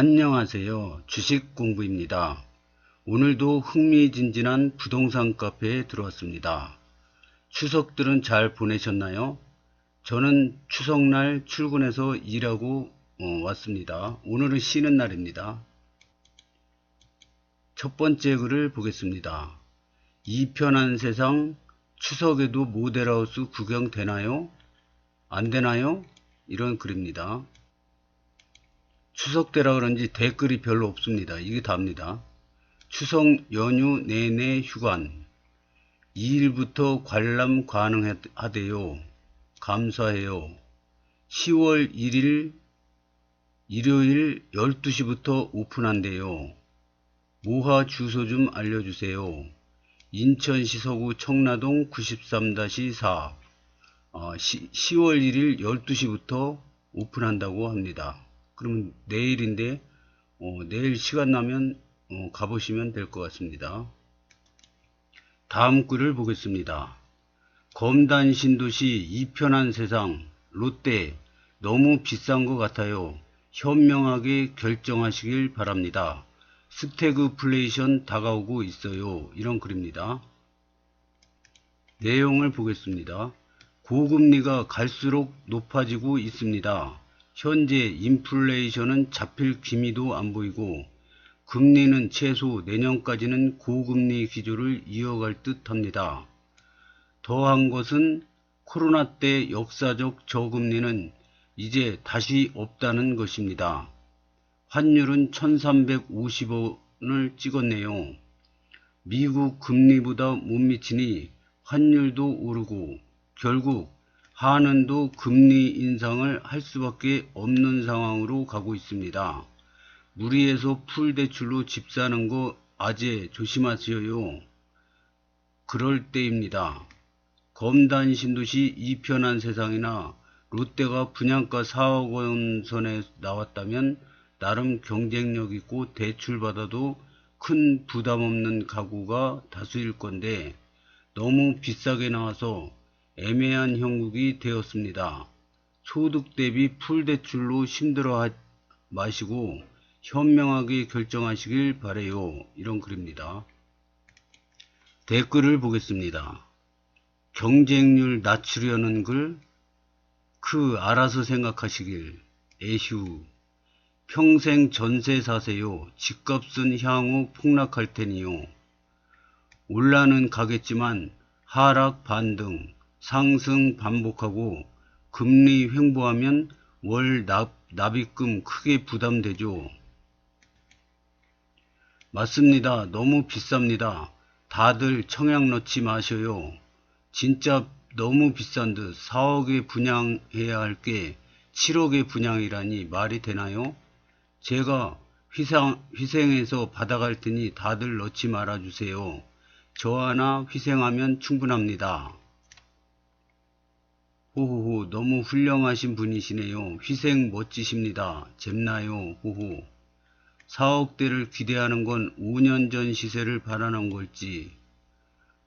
안녕하세요. 주식공부입니다. 오늘도 흥미진진한 부동산 카페에 들어왔습니다. 추석들은 잘 보내셨나요? 저는 추석날 출근해서 일하고 왔습니다. 오늘은 쉬는 날입니다. 첫 번째 글을 보겠습니다. 이 편한 세상, 추석에도 모델하우스 구경 되나요? 안 되나요? 이런 글입니다. 추석 때라 그런지 댓글이 별로 없습니다. 이게 답니다. 추석 연휴 내내 휴관. 2일부터 관람 가능하대요. 감사해요. 10월 1일 일요일 12시부터 오픈한대요. 모하 주소 좀 알려주세요. 인천시 서구 청라동 93-4 10월 1일 12시부터 오픈한다고 합니다. 그러면 내일인데 내일 시간 나면 가보시면 될 것 같습니다. 다음 글을 보겠습니다. 검단 신도시 이편한 세상 롯데 너무 비싼 것 같아요. 현명하게 결정하시길 바랍니다. 스태그플레이션 다가오고 있어요. 이런 글입니다. 내용을 보겠습니다. 고금리가 갈수록 높아지고 있습니다. 현재 인플레이션은 잡힐 기미도 안 보이고 금리는 최소 내년까지는 고금리 기조를 이어갈 듯 합니다. 더한 것은 코로나 때 역사적 저금리는 이제 다시 없다는 것입니다. 환율은 1350원을 찍었네요. 미국 금리보다 못 미치니 환율도 오르고 결국 한은도 금리 인상을 할 수밖에 없는 상황으로 가고 있습니다. 무리해서 풀대출로 집 사는 거 아재 조심하세요. 그럴 때입니다. 검단 신도시 이편한 세상이나 롯데가 분양가 4억 원 선에 나왔다면 나름 경쟁력 있고 대출받아도 큰 부담 없는 가구가 다수일 건데 너무 비싸게 나와서 애매한 형국이 되었습니다. 소득 대비 풀대출로 힘들어 마시고 현명하게 결정하시길 바래요. 이런 글입니다. 댓글을 보겠습니다. 경쟁률 낮추려는 글, 알아서 생각하시길, 에휴, 평생 전세 사세요. 집값은 향후 폭락할 테니요. 올라는 가겠지만 하락 반등, 상승 반복하고 금리 횡보하면 월 납입금 크게 부담되죠. 맞습니다. 너무 비쌉니다. 다들 청약 넣지 마셔요. 진짜 너무 비싼 듯 4억에 분양해야 할 게 7억에 분양이라니 말이 되나요? 제가 희생해서 받아갈 테니 다들 넣지 말아주세요. 저 하나 희생하면 충분합니다. 호호호, 너무 훌륭하신 분이시네요. 희생 멋지십니다. 잼나요. 호호. 4억대를 기대하는 건 5년 전 시세를 바라는 걸지.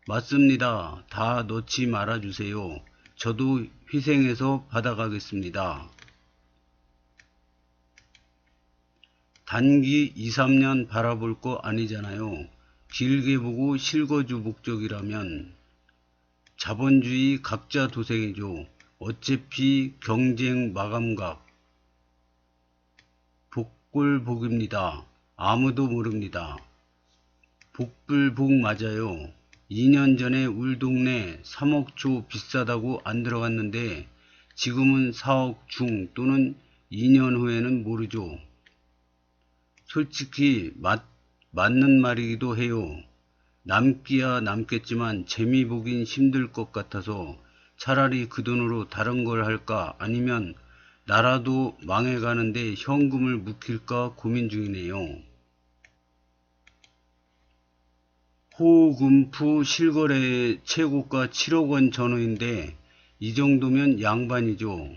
맞습니다. 다 넣지 말아주세요. 저도 희생해서 받아가겠습니다. 단기 2, 3년 바라볼 거 아니잖아요. 길게 보고 실거주 목적이라면 자본주의 각자 도생이죠. 어차피 경쟁 마감각 복골복입니다. 아무도 모릅니다. 복불복 맞아요. 2년 전에 울 동네 3억 초 비싸다고 안 들어갔는데 지금은 4억 중 또는 2년 후에는 모르죠. 솔직히 맞는 말이기도 해요. 남기야 남겠지만 재미 보긴 힘들 것 같아서 차라리 그 돈으로 다른 걸 할까 아니면 나라도 망해가는데 현금을 묵힐까 고민 중이네요. 호금프 실거래 최고가 7억 원 전후인데 이 정도면 양반이죠.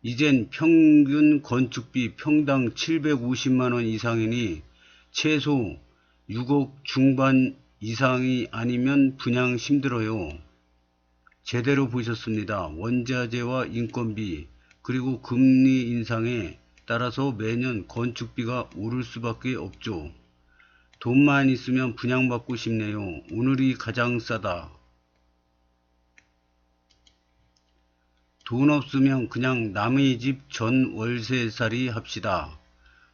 이젠 평균 건축비 평당 750만 원 이상이니 최소 6억 중반 이상이 아니면 분양 힘들어요. 제대로 보셨습니다. 원자재와 인건비 그리고 금리 인상에 따라서 매년 건축비가 오를 수밖에 없죠. 돈만 있으면 분양받고 싶네요. 오늘이 가장 싸다. 돈 없으면 그냥 남의 집 전 월세살이 합시다.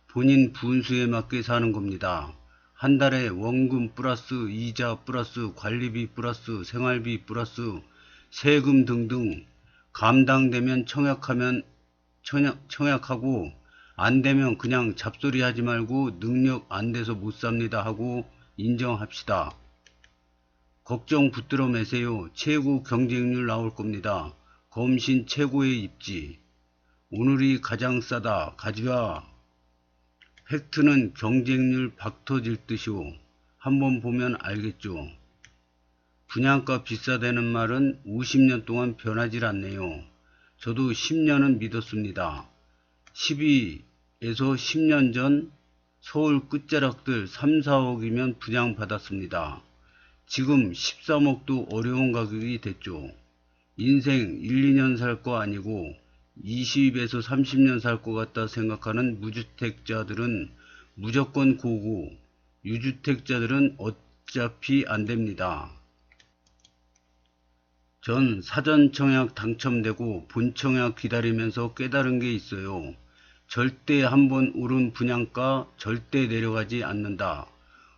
본인 분수에 맞게 사는 겁니다. 한 달에 원금 플러스 이자 플러스 관리비 플러스 생활비 플러스 세금 등등 감당되면 청약하고 안 되면 그냥 잡소리 하지 말고 능력 안 돼서 못 삽니다 하고 인정합시다. 걱정 붙들어 매세요. 최고 경쟁률 나올 겁니다. 검신 최고의 입지. 오늘이 가장 싸다. 가져와. 팩트는 경쟁률 박터질 듯이오. 한번 보면 알겠죠. 분양가 비싸다는 말은 50년 동안 변하질 않네요. 저도 10년은 믿었습니다. 12에서 10년 전 서울 끝자락들 3, 4억이면 분양받았습니다. 지금 13억도 어려운 가격이 됐죠. 인생 1, 2년 살 거 아니고 20에서 30년 살 것 같다 생각하는 무주택자들은 무조건 고고, 유주택자들은 어차피 안 됩니다. 전 사전 청약 당첨되고 본 청약 기다리면서 깨달은 게 있어요. 절대 한번 오른 분양가 절대 내려가지 않는다.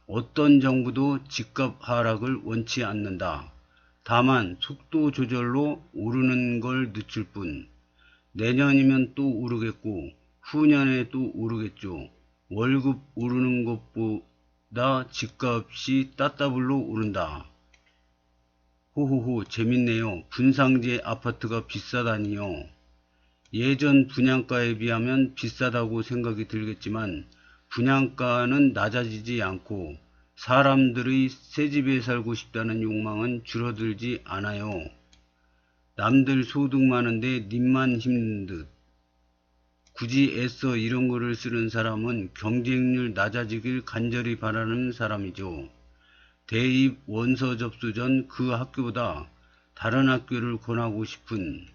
어떤 정부도 집값 하락을 원치 않는다. 다만 속도 조절로 오르는 걸 늦출 뿐. 내년이면 또 오르겠고 후년에 또 오르겠죠. 월급 오르는 것보다 집값이 따따블로 오른다. 호호호 재밌네요. 분상제 아파트가 비싸다니요. 예전 분양가에 비하면 비싸다고 생각이 들겠지만 분양가는 낮아지지 않고 사람들의 새 집에 살고 싶다는 욕망은 줄어들지 않아요. 남들 소득 많은데 님만 힘든 듯. 굳이 애써 이런 글을 쓰는 사람은 경쟁률 낮아지길 간절히 바라는 사람이죠. 대입 원서 접수 전 그 학교보다 다른 학교를 권하고 싶은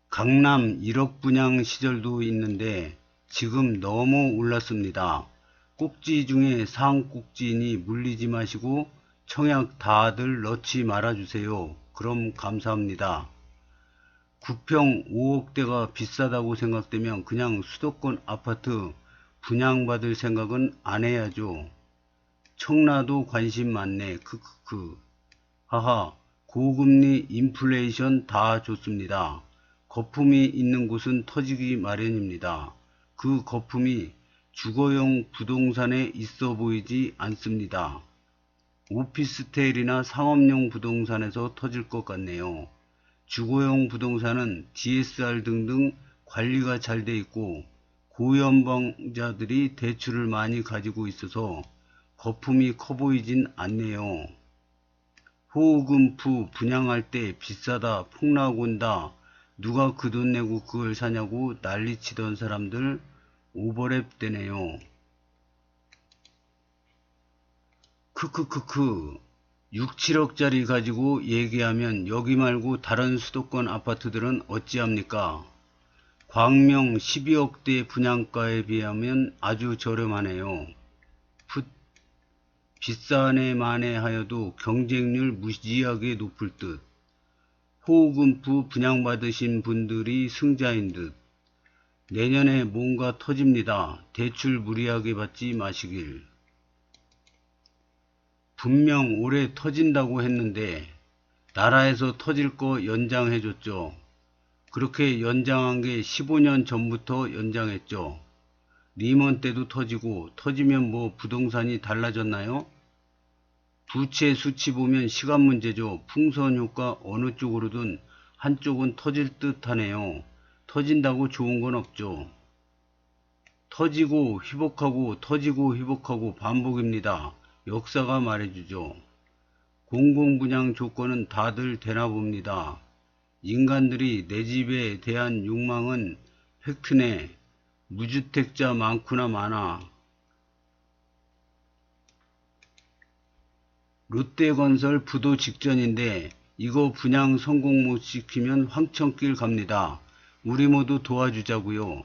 강남 1억 분양 시절도 있는데 지금 너무 올랐습니다. 꼭지 중에 상꼭지니 물리지 마시고 청약 다들 넣지 말아주세요. 그럼 감사합니다. 9평 5억대가 비싸다고 생각되면 그냥 수도권 아파트 분양받을 생각은 안 해야죠. 청라도 관심 많네. 크크크. 하하. 고금리 인플레이션 다 좋습니다. 거품이 있는 곳은 터지기 마련입니다. 그 거품이 주거용 부동산에 있어 보이지 않습니다. 오피스텔이나 상업용 부동산에서 터질 것 같네요. 주거용 부동산은 DSR 등등 관리가 잘 돼 있고 고연방자들이 대출을 많이 가지고 있어서 거품이 커 보이진 않네요. 호흡음프 분양할 때 비싸다, 폭락 온다, 누가 그 돈 내고 그걸 사냐고 난리치던 사람들 오버랩 되네요. 크크크크. 6, 7억짜리 가지고 얘기하면 여기 말고 다른 수도권 아파트들은 어찌합니까? 광명 12억대 분양가에 비하면 아주 저렴하네요. 비싸네 마네 하여도 경쟁률 무지하게 높을 듯. 호흡음프 분양받으신 분들이 승자인 듯. 내년에 뭔가 터집니다. 대출 무리하게 받지 마시길. 분명 올해 터진다고 했는데 나라에서 터질 거 연장해줬죠. 그렇게 연장한 게 15년 전부터 연장했죠. 리먼 때도 터지고 터지면 뭐 부동산이 달라졌나요? 부채 수치 보면 시간 문제죠. 풍선 효과 어느 쪽으로든 한쪽은 터질 듯 하네요. 터진다고 좋은 건 없죠. 터지고 회복하고 터지고 회복하고 반복입니다. 역사가 말해주죠. 공공분양 조건은 다들 되나 봅니다. 인간들이 내 집에 대한 욕망은 팩트네. 무주택자 많구나 많아. 롯데건설 부도 직전인데 이거 분양 성공 못 시키면 황천길 갑니다. 우리 모두 도와주자고요.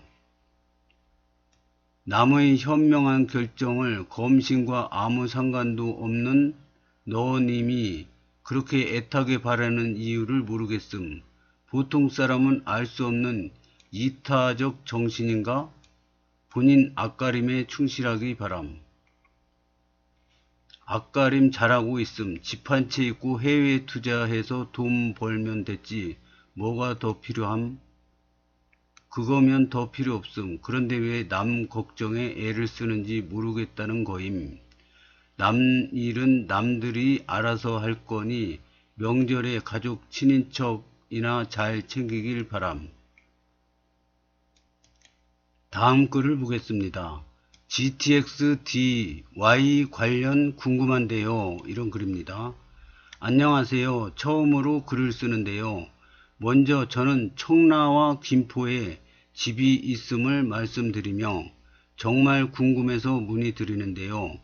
남의 현명한 결정을 검신과 아무 상관도 없는 너님이 그렇게 애타게 바라는 이유를 모르겠음. 보통 사람은 알 수 없는 이타적 정신인가? 본인 앞가림에 충실하기 바람. 앞가림 잘하고 있음. 집 한 채 있고 해외에 투자해서 돈 벌면 됐지. 뭐가 더 필요함? 그거면 더 필요 없음. 그런데 왜 남 걱정에 애를 쓰는지 모르겠다는 거임. 남 일은 남들이 알아서 할 거니 명절에 가족 친인척이나 잘 챙기길 바람. 다음 글을 보겠습니다. GTX DY 관련 궁금한데요. 이런 글입니다. 안녕하세요. 처음으로 글을 쓰는데요. 먼저 저는 청라와 김포에 집이 있음을 말씀드리며 정말 궁금해서 문의드리는데요.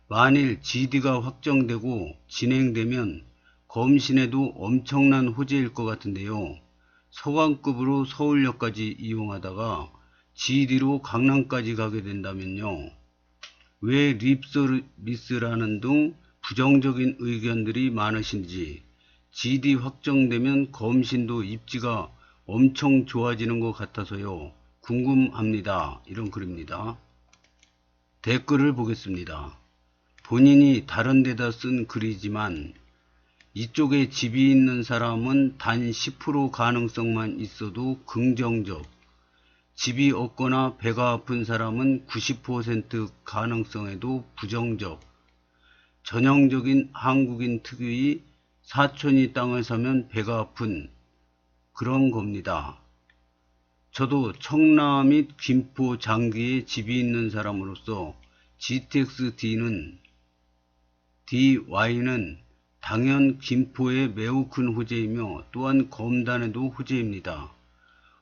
만일 GD가 확정되고 진행되면 검신에도 엄청난 호재일 것 같은데요. 서강급으로 서울역까지 이용하다가 GD로 강남까지 가게 된다면요. 왜 립서비스라는 등 부정적인 의견들이 많으신지, GD 확정되면 검신도 입지가 엄청 좋아지는 것 같아서요. 궁금합니다. 이런 글입니다. 댓글을 보겠습니다. 본인이 다른 데다 쓴 글이지만 이쪽에 집이 있는 사람은 단 10% 가능성만 있어도 긍정적, 집이 없거나 배가 아픈 사람은 90% 가능성에도 부정적, 전형적인 한국인 특유의 사촌이 땅을 사면 배가 아픈 그런 겁니다. 저도 청라 및 김포 장기에 집이 있는 사람으로서 DY는 당연 김포에 매우 큰 호재이며 또한 검단에도 호재입니다.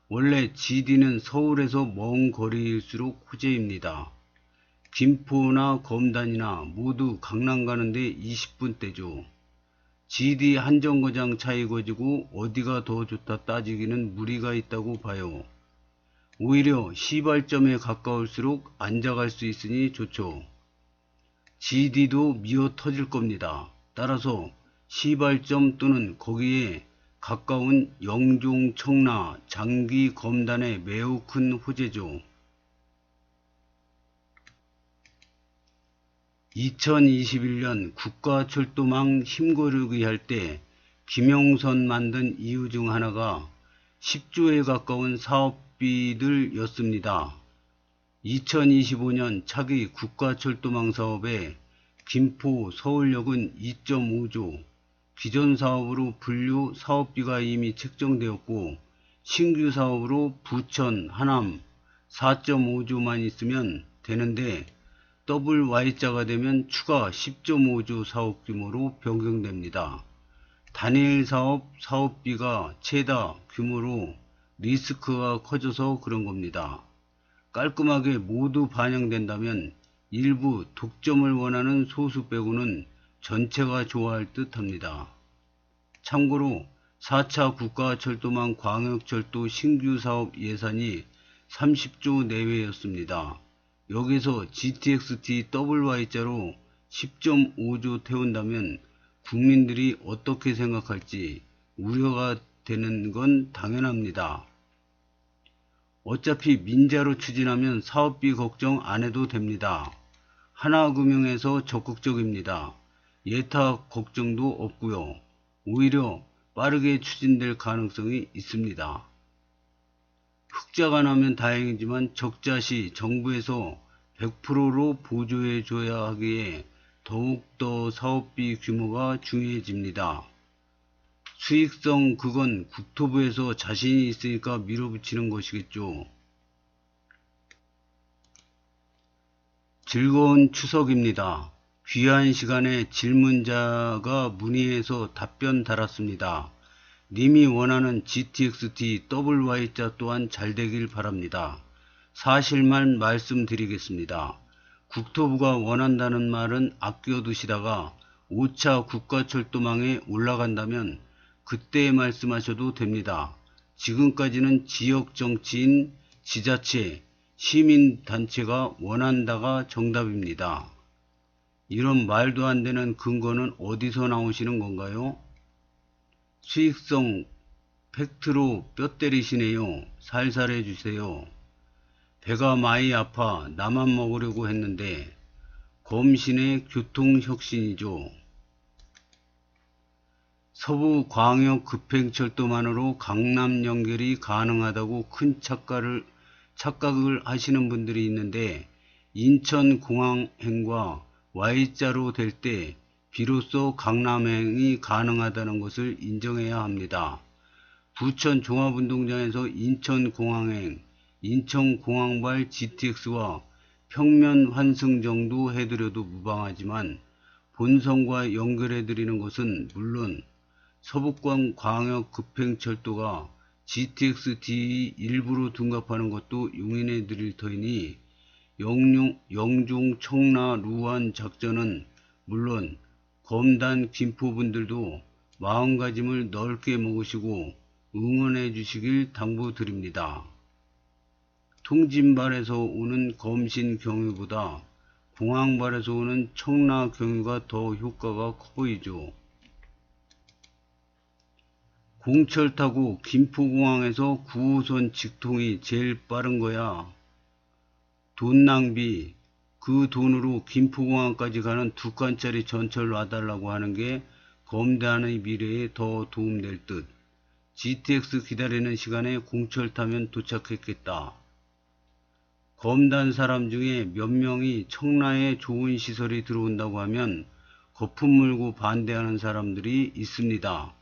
원래 GD는 서울에서 먼 거리일수록 호재입니다. 김포나 검단이나 모두 강남 가는데 20분대죠. GD 한 정거장 차이 거지고 어디가 더 좋다 따지기는 무리가 있다고 봐요. 오히려 시발점에 가까울수록 앉아갈 수 있으니 좋죠. GD도 미어 터질 겁니다. 따라서 시발점 또는 거기에 가까운 영종, 청라, 장기, 검단에 매우 큰 호재죠. 2021년 국가철도망 힘고르기 할 때 김영선 만든 이유 중 하나가 10조에 가까운 사업비들이었습니다. 2025년 차기 국가철도망 사업에 김포, 서울역은 2.5조, 기존 사업으로 분류 사업비가 이미 책정되었고 신규 사업으로 부천, 하남 4.5조만 있으면 되는데 더블 Y자가 되면 추가 10.5조 사업 규모로 변경됩니다. 단일 사업 사업비가 최다 규모로 리스크가 커져서 그런 겁니다. 깔끔하게 모두 반영된다면 일부 독점을 원하는 소수 빼고는 전체가 좋아할 듯 합니다. 참고로 4차 국가철도망 광역철도 신규 사업 예산이 30조 내외였습니다. 여기서 GTX-D WY자로 10.5조 태운다면 국민들이 어떻게 생각할지 우려가 되는 건 당연합니다. 어차피 민자로 추진하면 사업비 걱정 안 해도 됩니다. 하나금융에서 적극적입니다. 예타 걱정도 없고요. 오히려 빠르게 추진될 가능성이 있습니다. 흑자가 나면 다행이지만 적자 시 정부에서 100%로 보조해 줘야 하기에 더욱더 사업비 규모가 중요해집니다. 수익성 그건 국토부에서 자신이 있으니까 밀어붙이는 것이겠죠. 즐거운 추석입니다. 귀한 시간에 질문자가 문의해서 답변 달았습니다. 님이 원하는 GTX-D WY자 또한 잘 되길 바랍니다. 사실만 말씀드리겠습니다. 국토부가 원한다는 말은 아껴두시다가 5차 국가철도망에 올라간다면 그때 말씀하셔도 됩니다. 지금까지는 지역 정치인, 지자체, 시민단체가 원한다가 정답입니다. 이런 말도 안 되는 근거는 어디서 나오시는 건가요? 수익성 팩트로 뼈 때리시네요. 살살 해주세요. 배가 많이 아파 나만 먹으려고 했는데 검신의 교통혁신이죠. 서부광역급행철도만으로 강남 연결이 가능하다고 큰 착각을 하시는 분들이 있는데 인천공항행과 Y자로 될 때 비로소 강남행이 가능하다는 것을 인정해야 합니다. 부천 종합운동장에서 인천공항행, 인천공항발 GTX와 평면 환승 정도 해드려도 무방하지만 본선과 연결해드리는 것은 물론 서북권 광역급행철도가 GTX-D 일부로 둔갑하는 것도 용인해 드릴 터이니 영종, 청라, 루안 작전은 물론 검단, 김포분들도 마음가짐을 넓게 먹으시고 응원해 주시길 당부드립니다. 통진발에서 오는 검신 경유보다 공항발에서 오는 청라 경유가 더 효과가 커 보이죠. 공철 타고 김포공항에서 9호선 직통이 제일 빠른 거야. 돈 낭비, 그 돈으로 김포공항까지 가는 2칸짜리 전철 놔달라고 하는 게 검단의 미래에 더 도움될 듯. GTX 기다리는 시간에 공철 타면 도착했겠다. 검단 사람 중에 몇 명이 청라에 좋은 시설이 들어온다고 하면 거품 물고 반대하는 사람들이 있습니다.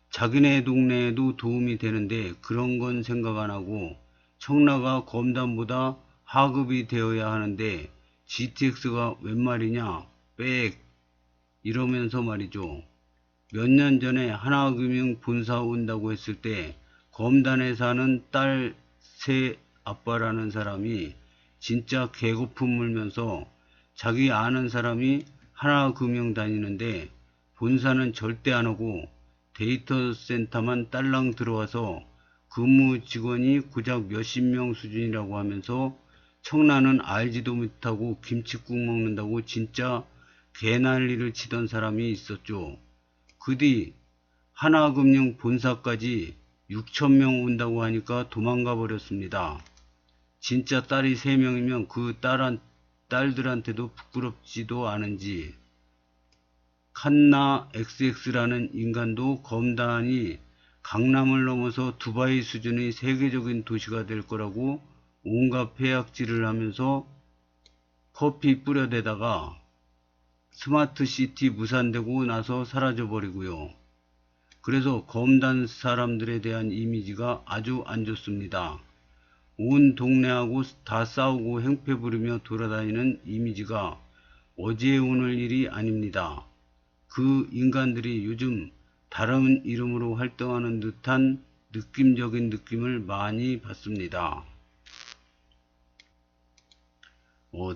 자기네 동네에도 도움이 되는데 그런 건 생각 안 하고 청라가 검단보다 하급이 되어야 하는데 GTX가 웬 말이냐 빽 이러면서 말이죠. 몇 년 전에 하나금융 본사 온다고 했을 때 검단에 사는 딸 새 아빠라는 사람이 진짜 개거품 물면서 자기 아는 사람이 하나금융 다니는데 본사는 절대 안 오고 데이터 센터만 딸랑 들어와서 근무 직원이 고작 몇십 명 수준이라고 하면서 청라는 알지도 못하고 김칫국 먹는다고 진짜 개난리를 치던 사람이 있었죠. 그 뒤 하나금융 본사까지 6,000명 온다고 하니까 도망가 버렸습니다. 진짜 딸이 3명이면 그 딸들한테도 부끄럽지도 않은지. 칸나 XX라는 인간도 검단이 강남을 넘어서 두바이 수준의 세계적인 도시가 될 거라고 온갖 폐악질을 하면서 커피 뿌려대다가 스마트시티 무산되고 나서 사라져버리고요. 그래서 검단 사람들에 대한 이미지가 아주 안 좋습니다. 온 동네하고 다 싸우고 행패 부리며 돌아다니는 이미지가 어제 오늘 일이 아닙니다. 그 인간들이 요즘 다른 이름으로 활동하는 듯한 느낌적인 느낌을 많이 받습니다.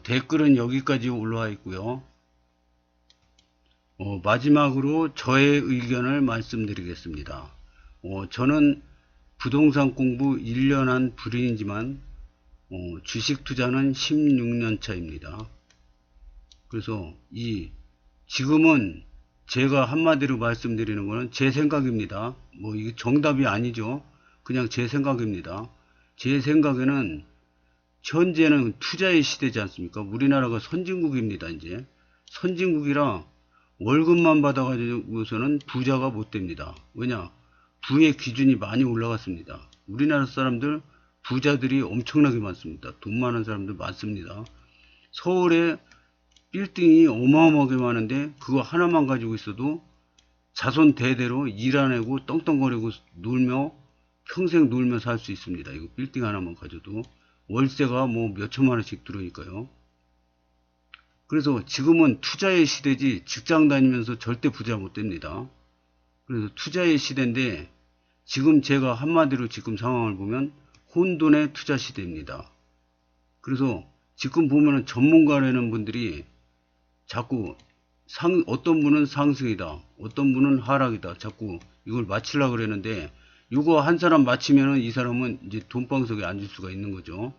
댓글은 여기까지 올라와 있고요. 마지막으로 저의 의견을 말씀드리겠습니다. 저는 부동산 공부 1년 한 불인이지만 주식 투자는 16년 차입니다. 그래서 지금은 제가 한마디로 말씀드리는 거는 제 생각입니다. 이게 정답이 아니죠. 그냥 제 생각입니다. 제 생각에는 현재는 투자의 시대지 않습니까? 우리나라가 선진국입니다. 이제 선진국이라 월급만 받아가지고서는 부자가 못 됩니다. 왜냐? 부의 기준이 많이 올라갔습니다. 우리나라 사람들 부자들이 엄청나게 많습니다. 돈 많은 사람들 많습니다. 서울에 빌딩이 어마어마하게 많은데 그거 하나만 가지고 있어도 자손 대대로 일 안 하고 떵떵거리고 놀며 평생 놀며 살 수 있습니다. 이거 빌딩 하나만 가져도 월세가 몇 천만 원씩 들어오니까요. 그래서 지금은 투자의 시대지 직장 다니면서 절대 부자 못 됩니다. 그래서 투자의 시대인데 지금 제가 한마디로 지금 상황을 보면 혼돈의 투자 시대입니다. 그래서 지금 보면은 전문가라는 분들이 자꾸 어떤 분은 상승이다, 어떤 분은 하락이다, 자꾸 이걸 맞추려고 그러는데 요거 한 사람 맞히면은 이 사람은 이제 돈방석에 앉을 수가 있는 거죠.